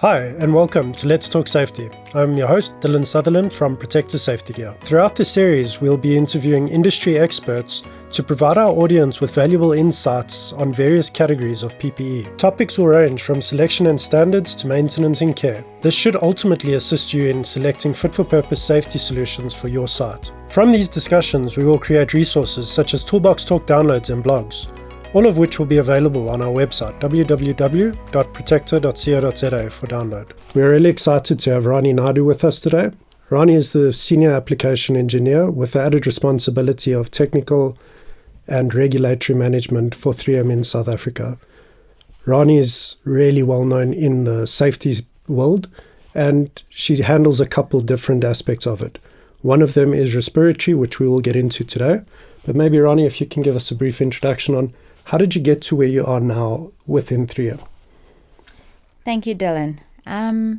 Hi, and welcome to Let's Talk Safety. I'm your host, Dylan Sutherland from Protector Safety Gear. Throughout this series, we'll be interviewing industry experts to provide our audience with valuable insights on various categories of PPE. Topics will range from selection and standards to maintenance and care. This should ultimately assist you in selecting fit-for-purpose safety solutions for your site. From these discussions, we will create resources such as Toolbox Talk downloads and blogs, all of which will be available on our website, www.protector.co.za, for download. We're really excited to have Rani Naidu with us today. Rani is the Senior Application Engineer with the added responsibility of technical and regulatory management for 3M in South Africa. Rani is really well known in the safety world, and she handles a couple different aspects of it. One of them is respiratory, which we will get into today. But maybe, Rani, if you can give us a brief introduction on how did you get to where you are now within 3M? Thank you, Dylan.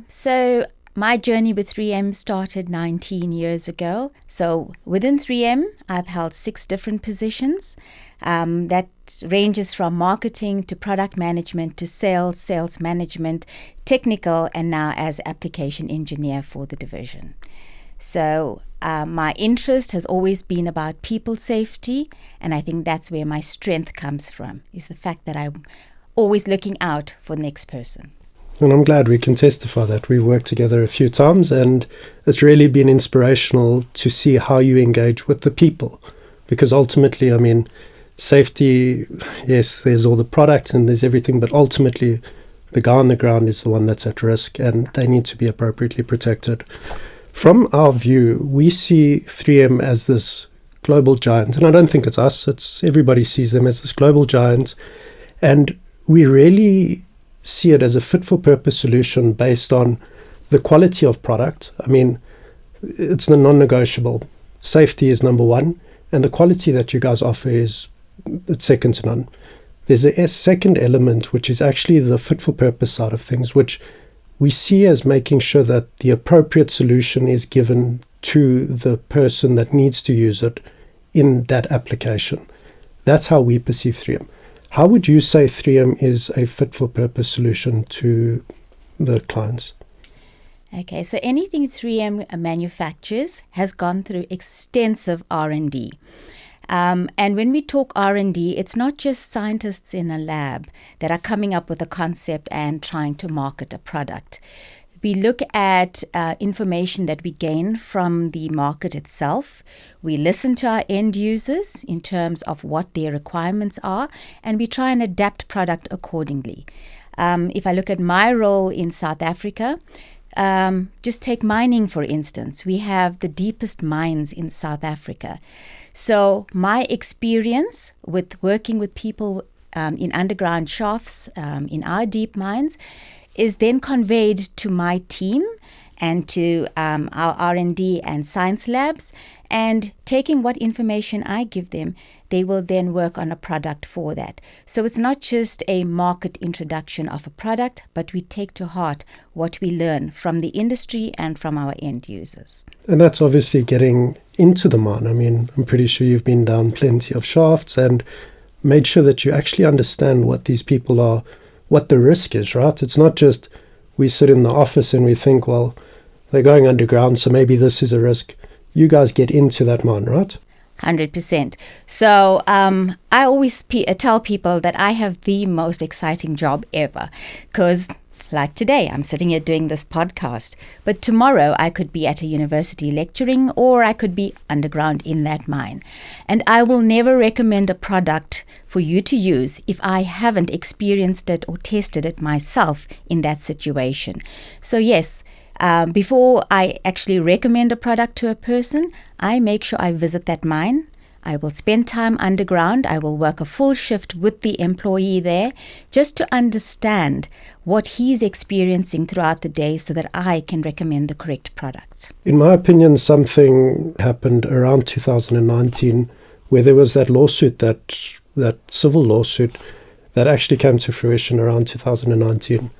So my journey with 3M started 19 years ago. So within 3M, I've held 6 different positions. That ranges from marketing to product management to sales management, technical, and now as application engineer for the division. So my interest has always been about people safety, and I think that's where my strength comes from, is the fact that I'm always looking out for the next person. And I'm glad we can testify that. We've worked together a few times, and it's really been inspirational to see how you engage with the people. Because ultimately, I mean, safety, yes, there's all the products and there's everything, but ultimately the guy on the ground is the one that's at risk, and they need to be appropriately protected. From our view, we see 3M as this global giant, and I don't think it's us, it's everybody sees them as this global giant, and we really see it as a fit-for-purpose solution based on the quality of product. I mean, it's the non-negotiable. Safety is number one, and the quality that you guys offer it's second to none. There's a second element, which is actually the fit-for-purpose side of things, which we see as making sure that the appropriate solution is given to the person that needs to use it in that application. That's how we perceive 3M. How would you say 3M is a fit-for-purpose solution to the clients? Okay, so anything 3M manufactures has gone through extensive R&D. And when we talk R&D, it's not just scientists in a lab that are coming up with a concept and trying to market a product. We look at information that we gain from the market itself. We listen to our end users in terms of what their requirements are, and we try and adapt product accordingly. If I look at my role in South Africa, just take mining, for instance. We have the deepest mines in South Africa. So my experience with working with people in underground shafts in our deep mines is then conveyed to my team and to our R&D and science labs, and taking what information I give them, they will then work on a product for that. So it's not just a market introduction of a product, but we take to heart what we learn from the industry and from our end users. And that's obviously getting into the mine. I mean, I'm pretty sure you've been down plenty of shafts and made sure that you actually understand what these people are, what the risk is, right? It's not just we sit in the office and we think, well, they're going underground, so maybe this is a risk. You guys get into that mine, right? 100%. So I always tell people that I have the most exciting job ever, because like today, I'm sitting here doing this podcast, but tomorrow I could be at a university lecturing, or I could be underground in that mine. And I will never recommend a product for you to use if I haven't experienced it or tested it myself in that situation. So yes, before I actually recommend a product to a person, I make sure I visit that mine. I will spend time underground. I will work a full shift with the employee there just to understand what he's experiencing throughout the day so that I can recommend the correct product. In my opinion, something happened around 2019 where there was that lawsuit, that civil lawsuit that actually came to fruition around 2019.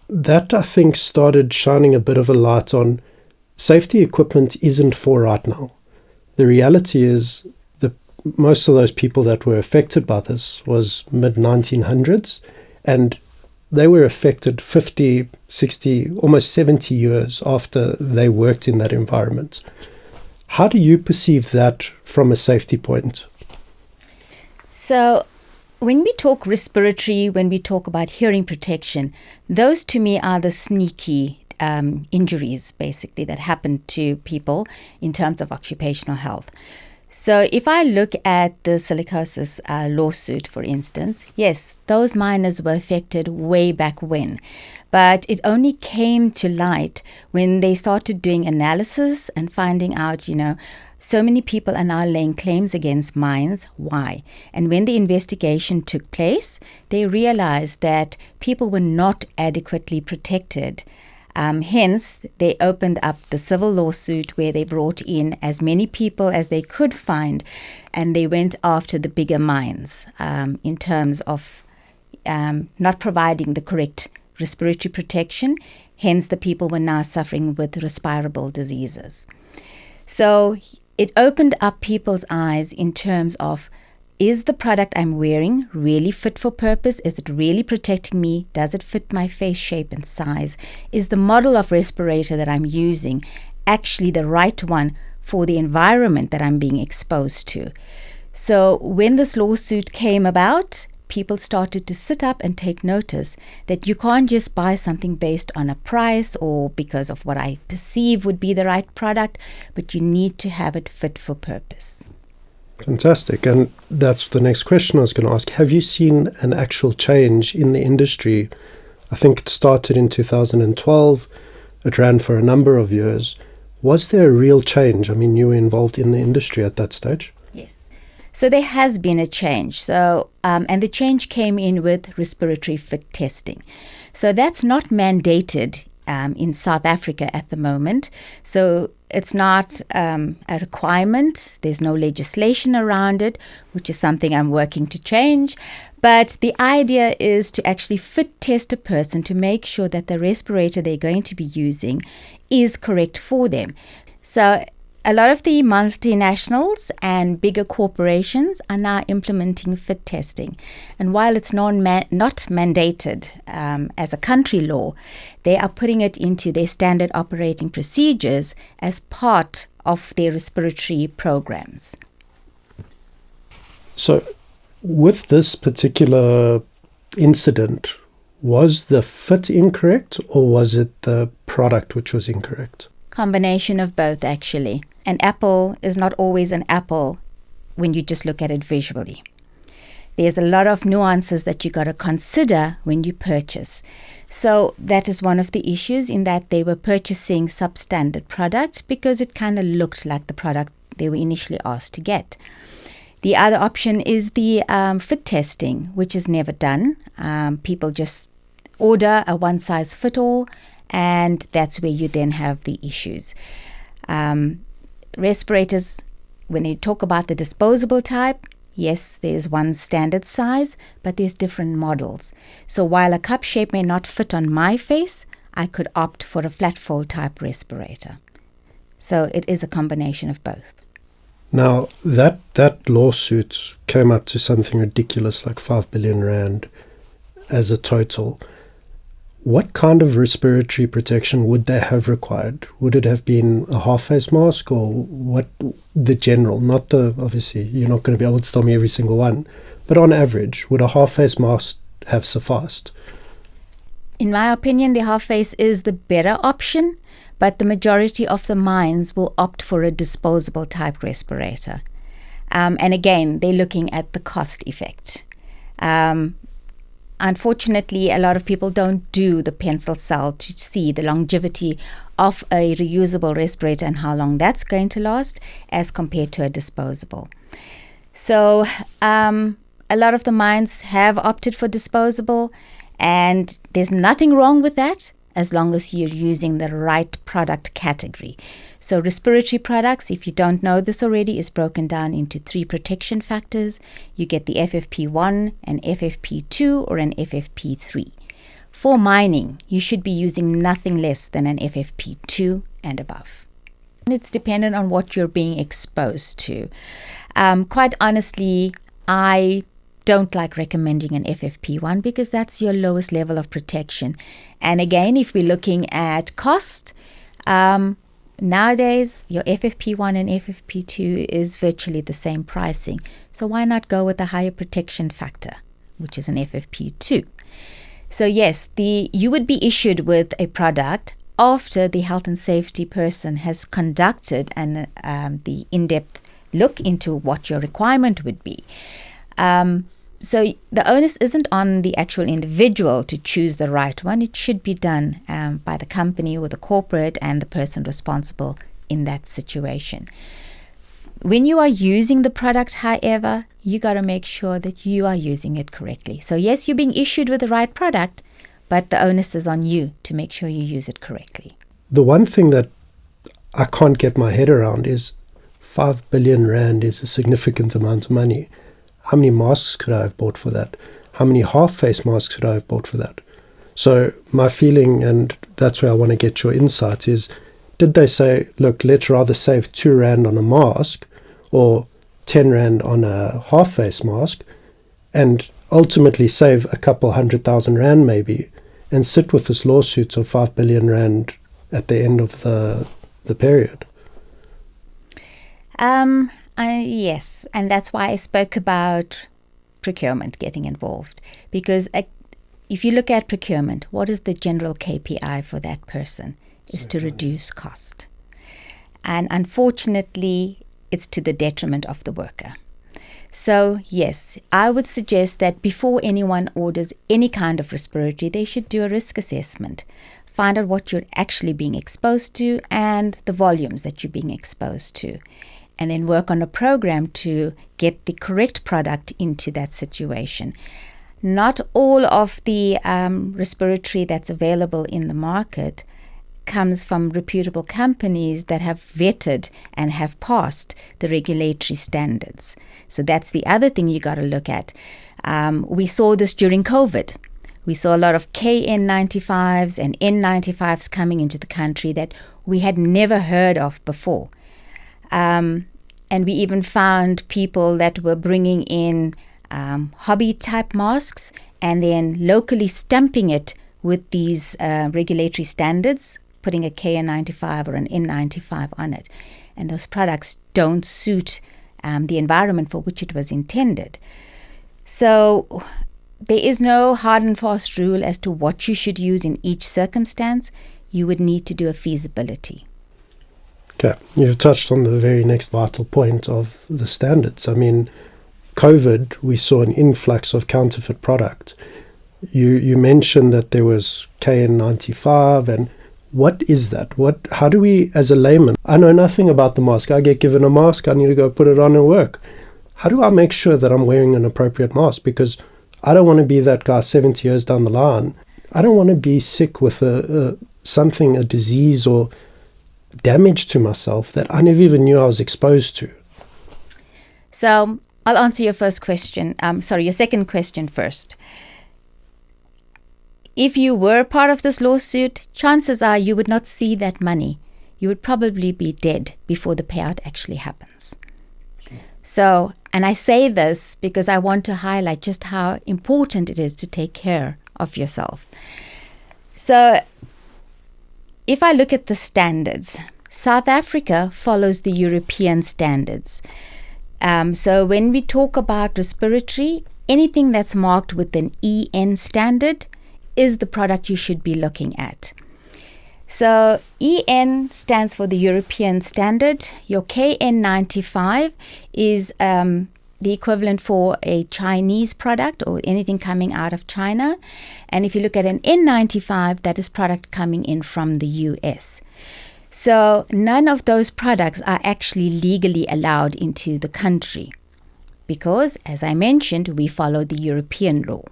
That, I think, started shining a bit of a light on safety equipment isn't for right now. The reality is most of those people that were affected by this was mid-1900s, and they were affected 50, 60, almost 70 years after they worked in that environment. How do you perceive that from a safety point? So when we talk respiratory, when we talk about hearing protection, those to me are the sneaky injuries basically that happen to people in terms of occupational health. So if I look at the silicosis lawsuit, for instance, yes, those miners were affected way back when, but it only came to light when they started doing analysis and finding out, so many people are now laying claims against mines. Why? And when the investigation took place, they realized that people were not adequately protected. Hence, they opened up the civil lawsuit where they brought in as many people as they could find, and they went after the bigger mines in terms of not providing the correct respiratory protection. Hence, the people were now suffering with respirable diseases. So it opened up people's eyes in terms of, is the product I'm wearing really fit for purpose? Is it really protecting me? Does it fit my face shape and size? Is the model of respirator that I'm using actually the right one for the environment that I'm being exposed to? So when this lawsuit came about, people started to sit up and take notice that you can't just buy something based on a price or because of what I perceive would be the right product, but you need to have it fit for purpose. Fantastic. And that's the next question I was going to ask. Have you seen an actual change in the industry? I think it started in 2012. It ran for a number of years. Was there a real change? I mean, you were involved in the industry at that stage. Yes. So there has been a change. So, and the change came in with respiratory fit testing. So that's not mandated in South Africa at the moment. So it's not a requirement. There's no legislation around it, which is something I'm working to change. But the idea is to actually fit test a person to make sure that the respirator they're going to be using is correct for them. So a lot of the multinationals and bigger corporations are now implementing fit testing. And while it's not mandated as a country law, they are putting it into their standard operating procedures as part of their respiratory programs. So with this particular incident, was the fit incorrect or was it the product which was incorrect? Combination of both, actually. An apple is not always an apple when you just look at it visually. There's a lot of nuances that you got to consider when you purchase. So that is one of the issues, in that they were purchasing substandard products because it kind of looked like the product they were initially asked to get. The other option is the fit testing, which is never done. People just order a one-size-fit-all, and that's where you then have the issues. Respirators, when you talk about the disposable type, yes, there's one standard size, but there's different models. So while a cup shape may not fit on my face, I could opt for a flat fold type respirator. So it is a combination of both. Now, that lawsuit came up to something ridiculous like 5 billion rand as a total. What kind of respiratory protection would they have required? Would it have been a half-face mask, or what? The general, not the, obviously, you're not going to be able to tell me every single one, but on average, would a half-face mask have sufficed? In my opinion, the half-face is the better option, but the majority of the mines will opt for a disposable type respirator. And again, they're looking at the cost effect. Unfortunately, a lot of people don't do the pencil cell to see the longevity of a reusable respirator and how long that's going to last as compared to a disposable. So a lot of the mines have opted for disposable, and there's nothing wrong with that as long as you're using the right product category. So respiratory products, if you don't know this already, is broken down into 3 protection factors. You get the FFP1, an FFP2, or an FFP3. For mining, you should be using nothing less than an FFP2 and above. And it's dependent on what you're being exposed to. Quite honestly, I don't like recommending an FFP1 because that's your lowest level of protection. And again, if we're looking at cost, nowadays your FFP1 and FFP2 is virtually the same pricing. So why not go with a higher protection factor, which is an FFP2? So yes, you would be issued with a product after the health and safety person has conducted the in-depth look into what your requirement would be. So the onus isn't on the actual individual to choose the right one. It should be done by the company or the corporate and the person responsible in that situation. When you are using the product, however, you got to make sure that you are using it correctly. So yes, you're being issued with the right product, but the onus is on you to make sure you use it correctly. The one thing that I can't get my head around is 5 billion rand is a significant amount of money. How many masks could I have bought for that? How many half-face masks could I have bought for that? So my feeling, and that's where I want to get your insight, is did they say, look, let's rather save 2 rand on a mask or 10 rand on a half-face mask and ultimately save a couple 100,000 rand maybe and sit with this lawsuit of 5 billion rand at the end of the period? Yes, and that's why I spoke about procurement getting involved. Because if you look at procurement, what is the general KPI for that person? Is to reduce cost. And unfortunately, it's to the detriment of the worker. So yes, I would suggest that before anyone orders any kind of respiratory, they should do a risk assessment. Find out what you're actually being exposed to and the volumes that you're being exposed to. And then work on a program to get the correct product into that situation. Not all of the respiratory that's available in the market comes from reputable companies that have vetted and have passed the regulatory standards. So that's the other thing you got to look at. We saw this during COVID. We saw a lot of KN95s and N95s coming into the country that we had never heard of before. And we even found people that were bringing in hobby type masks and then locally stamping it with these regulatory standards, putting a KN95 or an N95 on it. And those products don't suit the environment for which it was intended. So there is no hard and fast rule as to what you should use in each circumstance. You would need to do a feasibility. Okay, you've touched on the very next vital point of the standards. I mean, COVID, we saw an influx of counterfeit product. You mentioned that there was KN95, and what is that? How do we, as a layman, I know nothing about the mask. I get given a mask, I need to go put it on and work. How do I make sure that I'm wearing an appropriate mask? Because I don't want to be that guy 70 years down the line. I don't want to be sick with a disease or damage to myself that I never even knew I was exposed to. So I'll answer your your second question first. If you were part of this lawsuit, chances are you would not see that money. You would probably be dead before the payout actually happens. So, and I say this because I want to highlight just how important it is to take care of yourself. So, if I look at the standards, South Africa follows the European standards. So when we talk about respiratory, anything that's marked with an EN standard is the product you should be looking at. So EN stands for the European standard. Your KN95 is the equivalent for a Chinese product or anything coming out of China. And if you look at an N95, that is product coming in from the US. So none of those products are actually legally allowed into the country because, as I mentioned, we follow the European law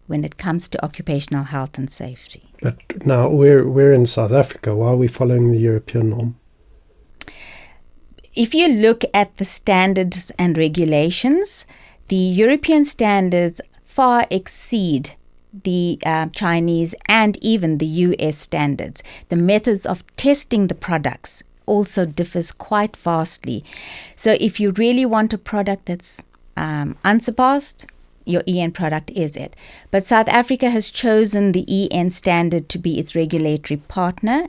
when it comes to occupational health and safety. But now we're in South Africa. Why are we following the European norm? If you look at the standards and regulations, the European standards far exceed the Chinese and even the US standards. The methods of testing the products also differs quite vastly. So if you really want a product that's unsurpassed, your EN product is it. But South Africa has chosen the EN standard to be its regulatory partner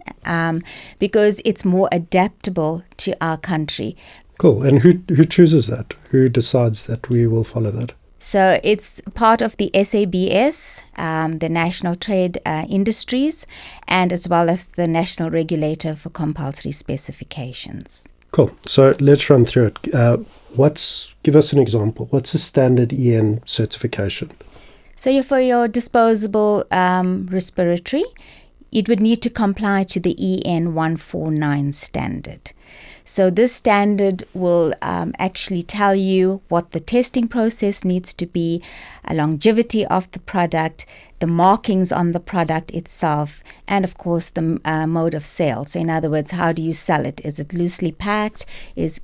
because it's more adaptable to our country. Cool. And who chooses that? Who decides that we will follow that? So it's part of the SABS, the National Trade Industries, and as well as the National Regulator for Compulsory Specifications. Cool. So let's run through it. Give us an example. What's a standard EN certification? So for your disposable respiratory, it would need to comply to the EN0149 standard. So this standard will actually tell you what the testing process needs to be, a longevity of the product, the markings on the product itself, and of course the mode of sale. So in other words, how do you sell it? Is it loosely packed?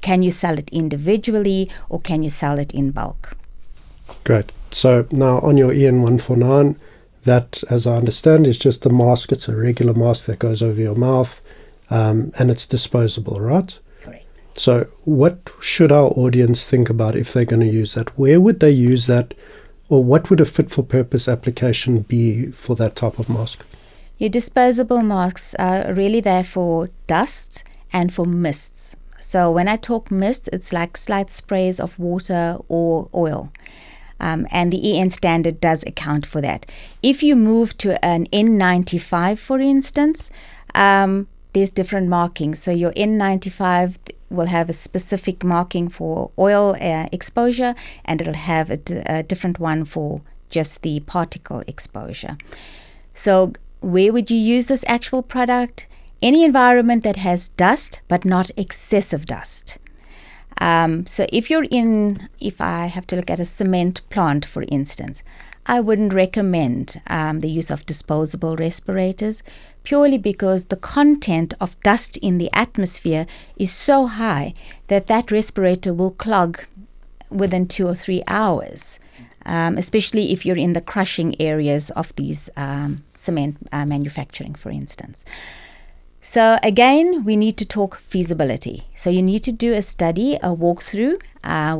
Can you sell it individually, or can you sell it in bulk? Great. So now on your EN149, that, as I understand, is just a mask. It's a regular mask that goes over your mouth, and it's disposable, right? Correct. So what should our audience think about if they're going to use that? Where would they use that, or what would a fit-for-purpose application be for that type of mask? Your disposable masks are really there for dust and for mists. So when I talk mist, it's like slight sprays of water or oil. And the EN standard does account for that. If you move to an N95, for instance, there's different markings. So your N95 will have a specific marking for oil exposure, and it'll have a different one for just the particle exposure. So where would you use this actual product? Any environment that has dust, but not excessive dust. So if I have to look at a cement plant, for instance, I wouldn't recommend the use of disposable respirators, purely because the content of dust in the atmosphere is so high that respirator will clog within 2 or 3 hours, especially if you're in the crushing areas of these cement manufacturing, for instance. So again, we need to talk feasibility. So you need to do a study, a walkthrough,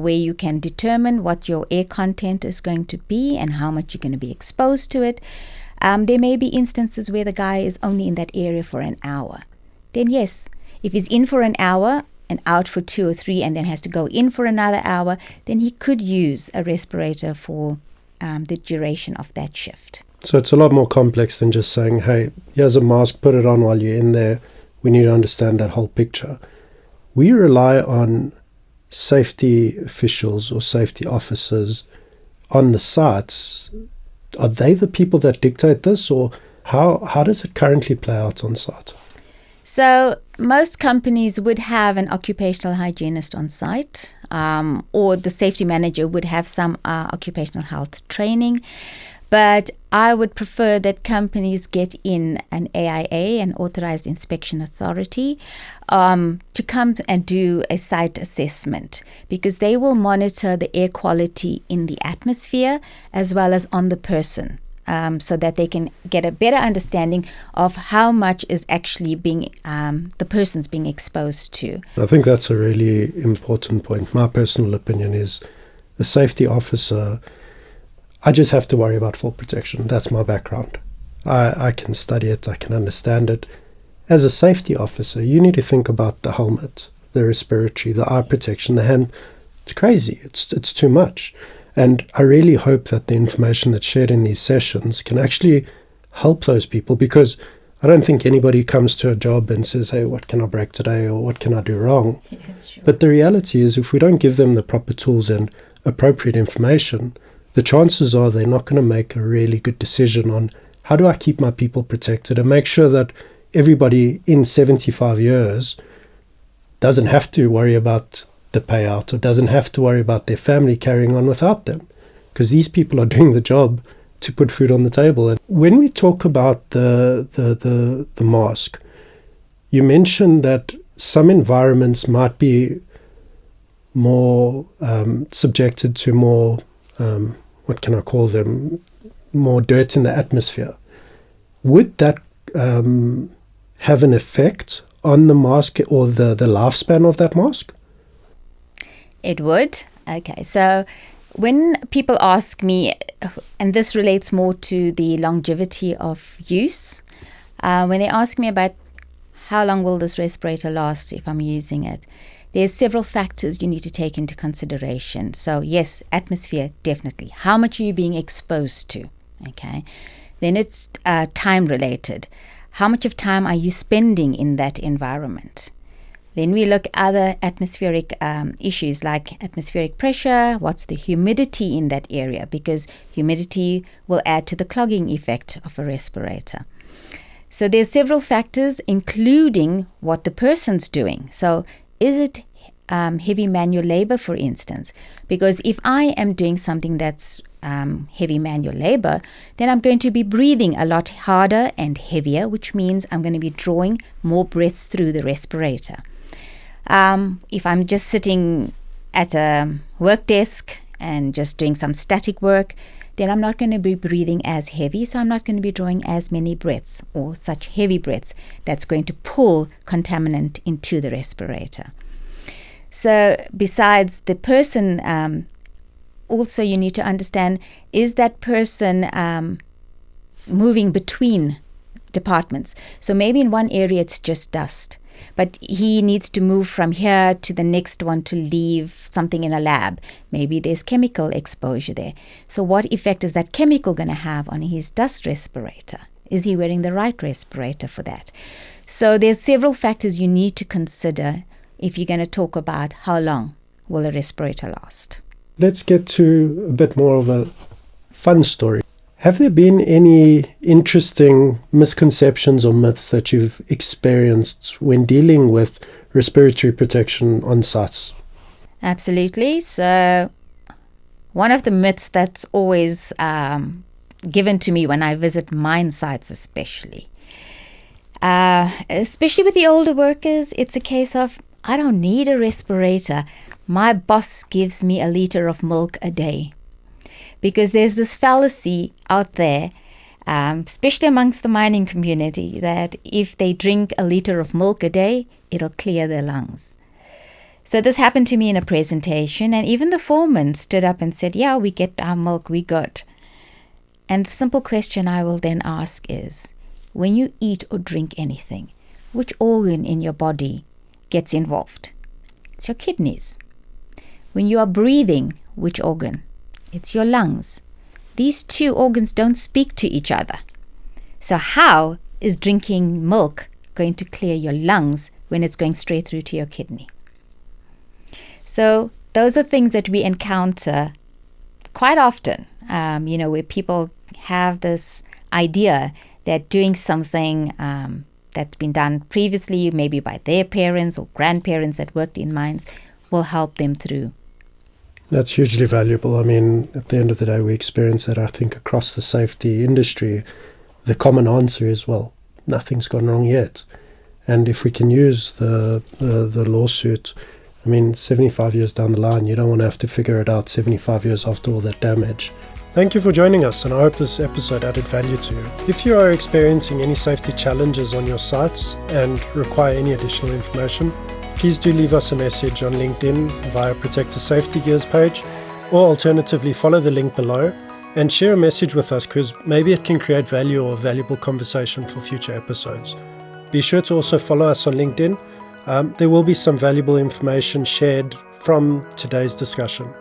where you can determine what your air content is going to be and how much you're going to be exposed to it. There may be instances where the guy is only in that area for an hour. Then yes, if he's in for an hour and out for 2 or 3 and then has to go in for another hour, then he could use a respirator for the duration of that shift. So it's a lot more complex than just saying, hey, here's a mask, put it on while you're in there. We need to understand that whole picture. We rely on safety officials or safety officers on the sites. Are they the people that dictate this, or how does it currently play out on site? So most companies would have an occupational hygienist on site, or the safety manager would have some occupational health training. But I would prefer that companies get in an AIA, an Authorized Inspection Authority, to come and do a site assessment, because they will monitor the air quality in the atmosphere as well as on the person, so that they can get a better understanding of how much is actually being the person's being exposed to. I think that's a really important point. My personal opinion is the safety officer, I just have to worry about fall protection. That's my background. I can study it. I can understand it. As a safety officer, you need to think about the helmet, the respiratory, the eye protection, the hand. It's crazy. It's too much. And I really hope that the information that's shared in these sessions can actually help those people, because I don't think anybody comes to a job and says, hey, what can I break today, or what can I do wrong? Yeah, sure. But the reality is, if we don't give them the proper tools and appropriate information, the chances are they're not going to make a really good decision on how do I keep my people protected and make sure that everybody in 75 years doesn't have to worry about the payout, or doesn't have to worry about their family carrying on without them, because these people are doing the job to put food on the table. And when we talk about the mask, you mentioned that some environments might be more subjected to more what can I call them, more dirt in the atmosphere. Would that have an effect on the mask or the lifespan of that mask? It would. Okay, so when people ask me, and this relates more to the longevity of use, when they ask me about how long will this respirator last if I'm using it, there's several factors you need to take into consideration. So yes, atmosphere, definitely. How much are you being exposed to? Okay. Then it's time related. How much of time are you spending in that environment? Then we look at other atmospheric issues like atmospheric pressure, what's the humidity in that area, because humidity will add to the clogging effect of a respirator. So there's several factors, including what the person's doing. So is it heavy manual labor, for instance? Because if I am doing something that's heavy manual labor, then I'm going to be breathing a lot harder and heavier, which means I'm going to be drawing more breaths through the respirator. If I'm just sitting at a work desk and just doing some static work, then I'm not going to be breathing as heavy, so I'm not going to be drawing as many breaths or such heavy breaths that's going to pull contaminant into the respirator. So besides the person, also you need to understand, is that person moving between departments? So maybe in one area it's just dust, but he needs to move from here to the next one to leave something in a lab. Maybe there's chemical exposure there. So what effect is that chemical going to have on his dust respirator? Is he wearing the right respirator for that? So there's several factors you need to consider if you're going to talk about how long will a respirator last. Let's get to a bit more of a fun story. Have there been any interesting misconceptions or myths that you've experienced when dealing with respiratory protection on sites? Absolutely. So one of the myths that's always given to me when I visit mine sites especially with the older workers, it's a case of, I don't need a respirator. My boss gives me a liter of milk a day. Because there's this fallacy out there, especially amongst the mining community, that if they drink a liter of milk a day, it'll clear their lungs. So this happened to me in a presentation, and even the foreman stood up and said, yeah, we get our milk, we good. And the simple question I will then ask is, when you eat or drink anything, which organ in your body gets involved? It's your kidneys. When you are breathing, which organ? It's your lungs. These two organs don't speak to each other. So how is drinking milk going to clear your lungs when it's going straight through to your kidney? So those are things that we encounter quite often, where people have this idea that doing something that's been done previously, maybe by their parents or grandparents that worked in mines, will help them through. That's hugely valuable. I mean, at the end of the day, we experience that, I think, across the safety industry. The common answer is, well, nothing's gone wrong yet. And if we can use the lawsuit, I mean, 75 years down the line, you don't want to have to figure it out 75 years after all that damage. Thank you for joining us, and I hope this episode added value to you. If you are experiencing any safety challenges on your sites and require any additional information, please do leave us a message on LinkedIn via Protector Safety Gears page, or alternatively follow the link below and share a message with us, because maybe it can create value or a valuable conversation for future episodes. Be sure to also follow us on LinkedIn. There will be some valuable information shared from today's discussion.